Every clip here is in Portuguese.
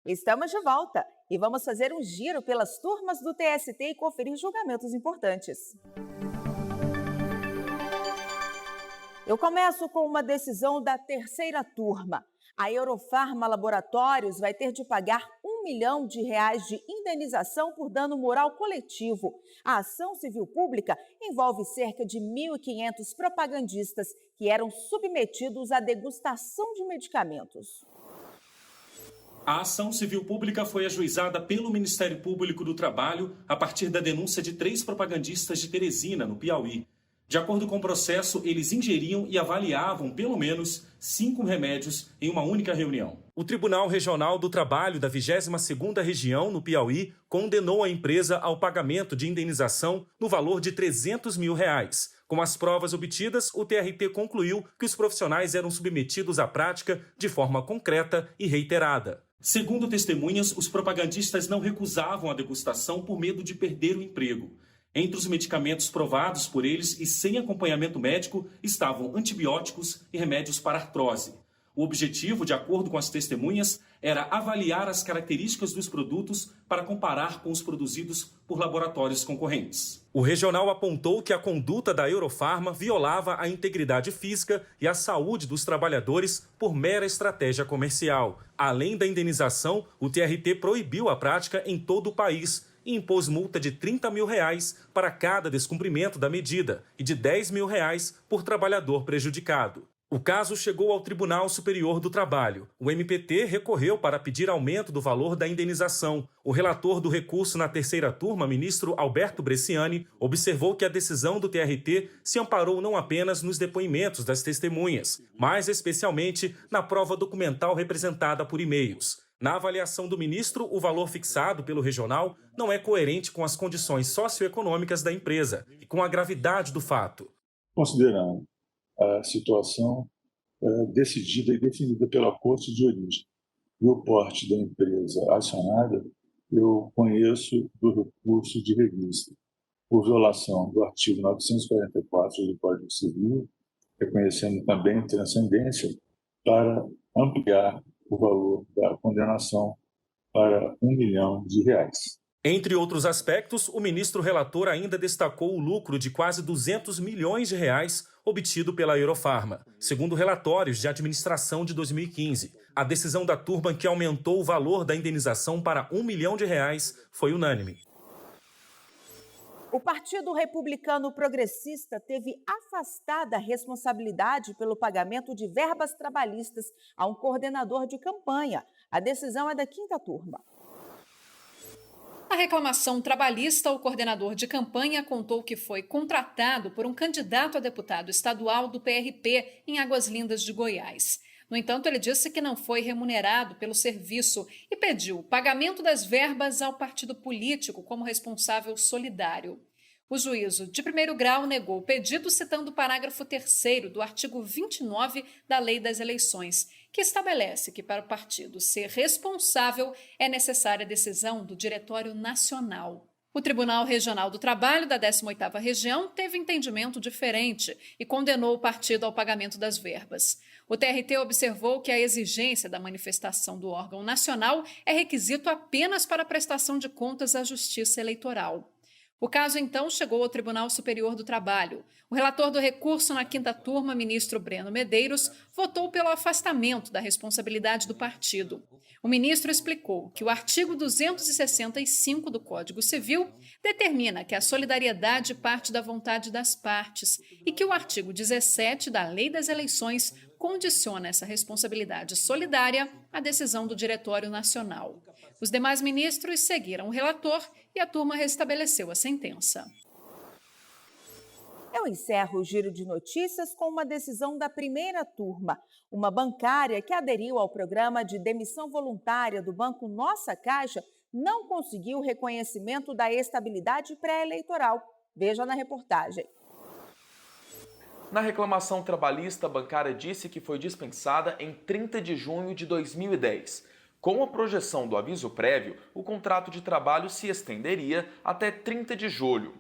Estamos de volta e vamos fazer um giro pelas turmas do TST e conferir julgamentos importantes. Eu começo com uma decisão da terceira turma. A Eurofarma Laboratórios vai ter de pagar R$ 1 milhão de indenização por dano moral coletivo. A ação civil pública envolve cerca de 1.500 propagandistas que eram submetidos à degustação de medicamentos. A ação civil pública foi ajuizada pelo Ministério Público do Trabalho a partir da denúncia de 3 propagandistas de Teresina, no Piauí. De acordo com o processo, eles ingeriam e avaliavam pelo menos 5 remédios em uma única reunião. O Tribunal Regional do Trabalho da 22ª Região, no Piauí, condenou a empresa ao pagamento de indenização no valor de R$ 300 mil. Com as provas obtidas, o TRT concluiu que os profissionais eram submetidos à prática de forma concreta e reiterada. Segundo testemunhas, os propagandistas não recusavam a degustação por medo de perder o emprego. Entre os medicamentos provados por eles e sem acompanhamento médico estavam antibióticos e remédios para artrose. O objetivo, de acordo com as testemunhas, era avaliar as características dos produtos para comparar com os produzidos por laboratórios concorrentes. O regional apontou que a conduta da Eurofarma violava a integridade física e a saúde dos trabalhadores por mera estratégia comercial. Além da indenização, o TRT proibiu a prática em todo o país e impôs multa de R$ 30 mil para cada descumprimento da medida e de R$ 10 mil por trabalhador prejudicado. O caso chegou ao Tribunal Superior do Trabalho. O MPT recorreu para pedir aumento do valor da indenização. O relator do recurso na terceira turma, ministro Alberto Bresciani, observou que a decisão do TRT se amparou não apenas nos depoimentos das testemunhas, mas especialmente na prova documental representada por e-mails. Na avaliação do ministro, o valor fixado pelo regional não é coerente com as condições socioeconômicas da empresa e com a gravidade do fato. Considerando a situação decidida e definida pela Corte de Origem e o porte da empresa acionada, eu conheço do recurso de revista por violação do artigo 944 do Código Civil, reconhecendo também transcendência para ampliar o valor da condenação para R$ 1 milhão. Entre outros aspectos, o ministro relator ainda destacou o lucro de quase R$ 200 milhões obtido pela Eurofarma, segundo relatórios de administração de 2015. A decisão da turma que aumentou o valor da indenização para R$ 1 milhão foi unânime. O Partido Republicano Progressista teve afastada a responsabilidade pelo pagamento de verbas trabalhistas a um coordenador de campanha. A decisão é da quinta turma. A reclamação trabalhista ao coordenador de campanha contou que foi contratado por um candidato a deputado estadual do PRP em Águas Lindas de Goiás. No entanto, ele disse que não foi remunerado pelo serviço e pediu o pagamento das verbas ao partido político como responsável solidário. O juízo de primeiro grau negou o pedido citando o parágrafo 3º do artigo 29 da Lei das Eleições, que estabelece que para o partido ser responsável é necessária a decisão do Diretório Nacional. O Tribunal Regional do Trabalho da 18ª Região teve entendimento diferente e condenou o partido ao pagamento das verbas. O TRT observou que a exigência da manifestação do órgão nacional é requisito apenas para a prestação de contas à Justiça Eleitoral. O caso, então, chegou ao Tribunal Superior do Trabalho. O relator do recurso na quinta turma, ministro Breno Medeiros, votou pelo afastamento da responsabilidade do partido. O ministro explicou que o artigo 265 do Código Civil determina que a solidariedade parte da vontade das partes e que o artigo 17 da Lei das Eleições condiciona essa responsabilidade solidária à decisão do Diretório Nacional. Os demais ministros seguiram o relator e a turma restabeleceu a sentença. Eu encerro o giro de notícias com uma decisão da primeira turma. Uma bancária que aderiu ao programa de demissão voluntária do Banco Nossa Caixa não conseguiu o reconhecimento da estabilidade pré-eleitoral. Veja na reportagem. Na reclamação trabalhista, a bancária disse que foi dispensada em 30 de junho de 2010. Com a projeção do aviso prévio, o contrato de trabalho se estenderia até 30 de julho.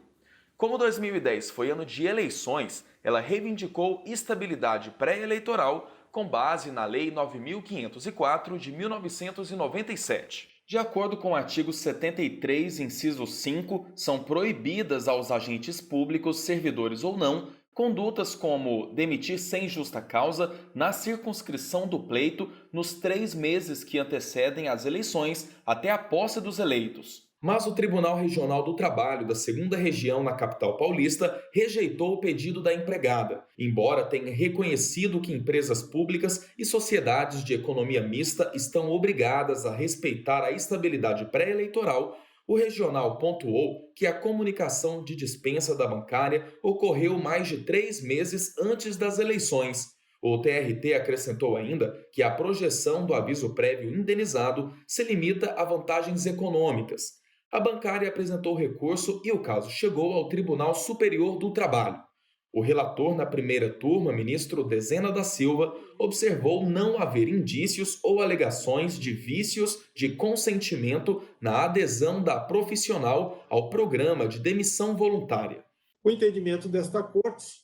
Como 2010 foi ano de eleições, ela reivindicou estabilidade pré-eleitoral com base na Lei 9.504 de 1997. De acordo com o artigo 73, inciso 5, são proibidas aos agentes públicos, servidores ou não, condutas como demitir sem justa causa na circunscrição do pleito nos 3 meses que antecedem as eleições até a posse dos eleitos. Mas o Tribunal Regional do Trabalho da 2ª Região na capital paulista rejeitou o pedido da empregada, embora tenha reconhecido que empresas públicas e sociedades de economia mista estão obrigadas a respeitar a estabilidade pré-eleitoral. O regional pontuou que a comunicação de dispensa da bancária ocorreu mais de 3 meses antes das eleições. O TRT acrescentou ainda que a projeção do aviso prévio indenizado se limita a vantagens econômicas. A bancária apresentou recurso e o caso chegou ao Tribunal Superior do Trabalho. O relator na primeira turma, ministro Dezena da Silva, observou não haver indícios ou alegações de vícios de consentimento na adesão da profissional ao programa de demissão voluntária. O entendimento desta Corte,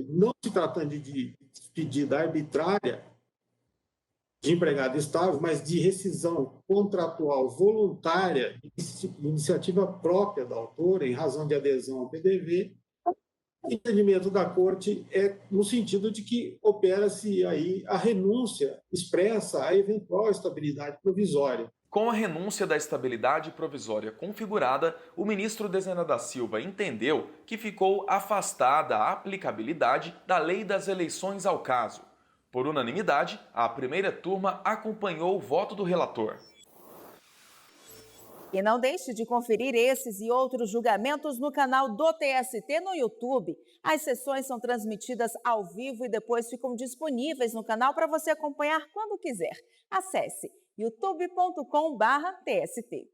não se tratando de despedida arbitrária de empregado estável, mas de rescisão contratual voluntária, iniciativa própria da autora, em razão de adesão ao PDV, o entendimento da Corte é no sentido de que opera-se aí a renúncia expressa à eventual estabilidade provisória. Com a renúncia da estabilidade provisória configurada, o ministro Dezena da Silva entendeu que ficou afastada a aplicabilidade da Lei das Eleições ao caso. Por unanimidade, a primeira turma acompanhou o voto do relator. E não deixe de conferir esses e outros julgamentos no canal do TST no YouTube. As sessões são transmitidas ao vivo e depois ficam disponíveis no canal para você acompanhar quando quiser. Acesse youtube.com/TST.